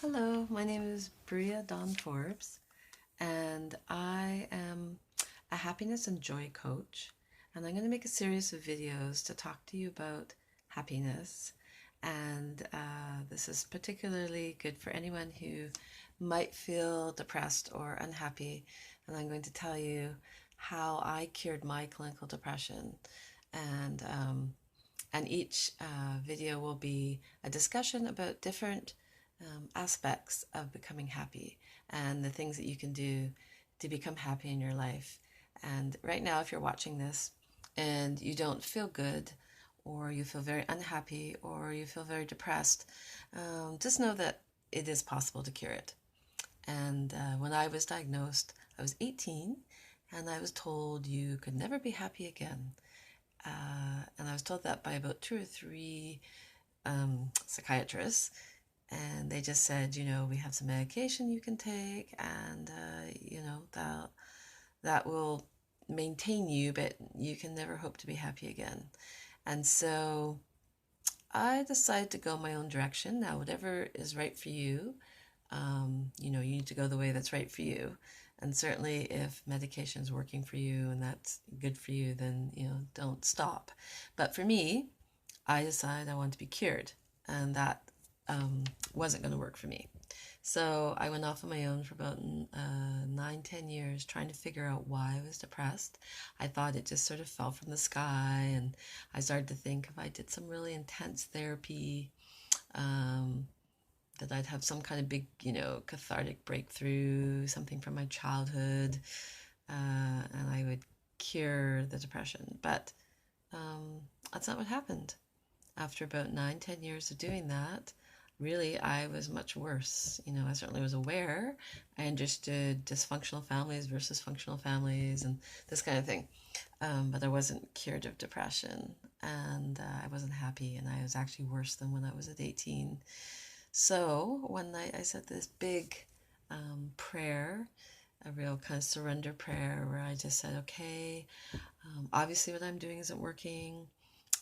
Hello, my name is Bria Dawn Forbes, and I am a happiness and joy coach. And I'm going to make a series of videos to talk to you about happiness. And this is particularly good for anyone who might feel depressed or unhappy. And I'm going to tell you how I cured my clinical depression. And each video will be a discussion about different aspects of becoming happy and the things that you can do to become happy in your life. And right now, if you're watching this and you don't feel good, or you feel very unhappy, or you feel very depressed, just know that it is possible to cure it. And when I was diagnosed, I was 18, and I was told you could never be happy again. And I was told that by about two or three psychiatrists, and they just said, we have some medication you can take, and that will maintain you, but you can never hope to be happy again. And so I decided to go my own direction. Now, whatever is right for you, you need to go the way that's right for you. And certainly if medication is working for you and that's good for you, then, don't stop. But for me, I decided I wanted to be cured, and that wasn't going to work for me. So I went off on my own for about 9-10 years trying to figure out why I was depressed. I thought it just sort of fell from the sky, and I started to think if I did some really intense therapy, that I'd have some kind of big, cathartic breakthrough, something from my childhood, and I would cure the depression. But that's not what happened. After about 9-10 years of doing that, really, I was much worse. I certainly was aware. I understood dysfunctional families versus functional families and this kind of thing. But I wasn't cured of depression, and I wasn't happy, and I was actually worse than when I was at 18. So one night I said this big prayer, a real kind of surrender prayer, where I just said, okay, obviously what I'm doing isn't working.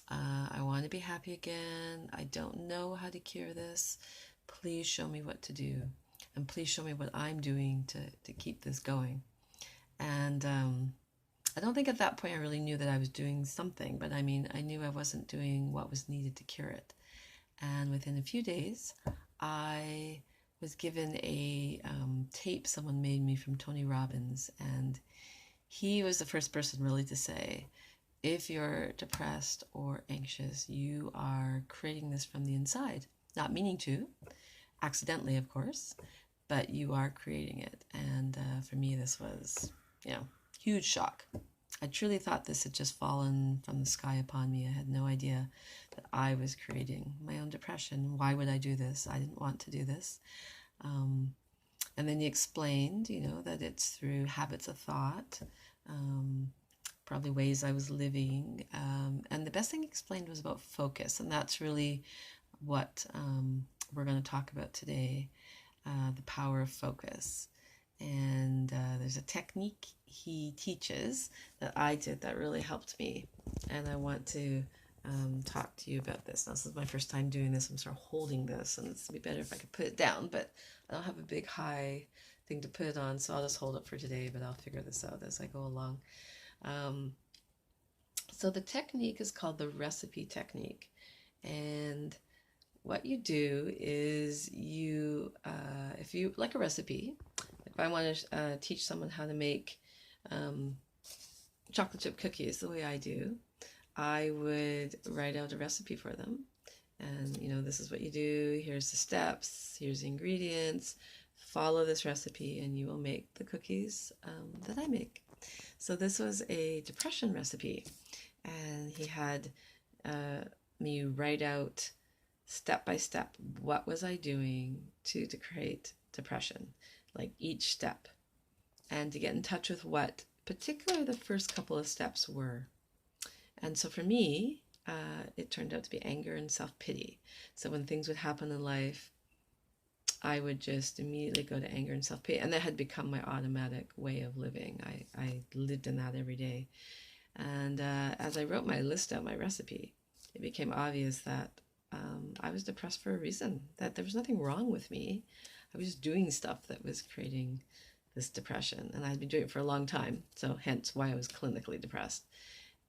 I want to be happy again. I don't know how to cure this. Please show me what to do. And please show me what I'm doing to keep this going. And I don't think at that point I really knew that I was doing something, but I knew I wasn't doing what was needed to cure it. And within a few days, I was given a tape someone made me from Tony Robbins. And he was the first person really to say, if you're depressed or anxious, you are creating this from the inside. Not meaning to, accidentally, of course, but you are creating it. And for me, this was, huge shock. I truly thought this had just fallen from the sky upon me. I had no idea that I was creating my own depression. Why would I do this? I didn't want to do this. And then he explained, that it's through habits of thought, probably ways I was living. And the best thing he explained was about focus. And that's really what we're going to talk about today, the power of focus. And there's a technique he teaches that I did that really helped me. And I want to talk to you about this. Now, this is my first time doing this. I'm sort of holding this, and it's be better if I could put it down, but I don't have a big high thing to put it on, so I'll just hold it for today, but I'll figure this out as I go along. So the technique is called the recipe technique. And what you do is if you like a recipe, if I want to teach someone how to make chocolate chip cookies the way I do, I would write out a recipe for them. And, this is what you do. Here's the steps. Here's the ingredients. Follow this recipe and you will make the cookies that I make. So this was a depression recipe. And he had me write out step by step what was I doing to create depression, like each step, and to get in touch with what particularly the first couple of steps were. And so for me, it turned out to be anger and self-pity. So when things would happen in life, I would just immediately go to anger and self-pity. And that had become my automatic way of living. I lived in that every day. And as I wrote my list out, my recipe, it became obvious that I was depressed for a reason, that there was nothing wrong with me. I was just doing stuff that was creating this depression, and I'd been doing it for a long time, so hence why I was clinically depressed.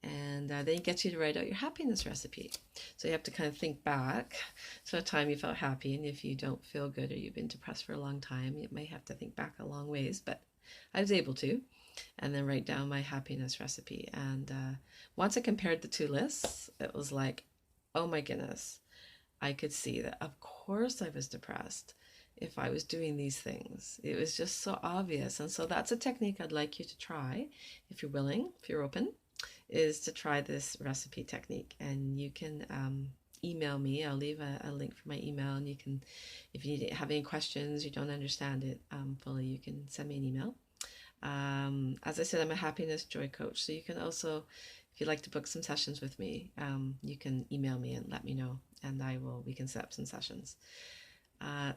And then it gets you to write out your happiness recipe. So you have to kind of think back to a time you felt happy, and if you don't feel good or you've been depressed for a long time, you may have to think back a long ways, but I was able to, and then write down my happiness recipe. And once I compared the two lists, it was like, oh my goodness, I could see that of course I was depressed if I was doing these things. It was just so obvious. And so that's a technique I'd like you to try if you're willing, if you're open, is to try this recipe technique. And you can email me. I'll leave a link for my email, and you can, if you have any questions, you don't understand it fully, you can send me an email. As I said, I'm a happiness joy coach, so you can also, if you'd like to book some sessions with me, you can email me and let me know, and we can set up some sessions.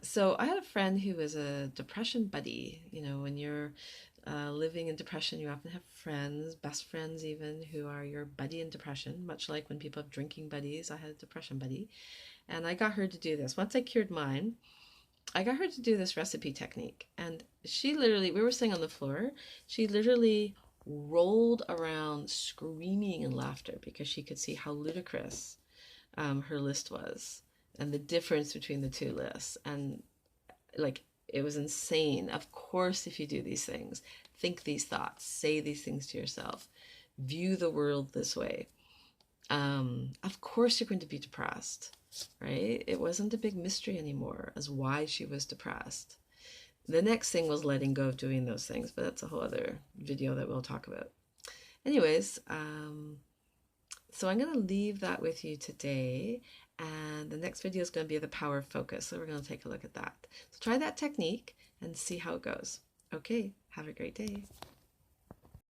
So I had a friend who was a depression buddy. You know, when you're living in depression, you often have friends, best friends even, who are your buddy in depression, much like when people have drinking buddies. I had a depression buddy, and I got her to do this. Once I cured mine, I got her to do this recipe technique, and she literally, we were sitting on the floor, she literally rolled around screaming in laughter because she could see how ludicrous her list was, and the difference between the two lists. And like, it was insane. Of course, if you do these things, think these thoughts, say these things to yourself, view the world this way, of course you're going to be depressed, right? It wasn't a big mystery anymore as why she was depressed. The next thing was letting go of doing those things, but that's a whole other video that we'll talk about. Anyways, so I'm going to leave that with you today, and the next video is going to be the power of focus. So we're going to take a look at that. So try that technique and see how it goes. Okay, have a great day.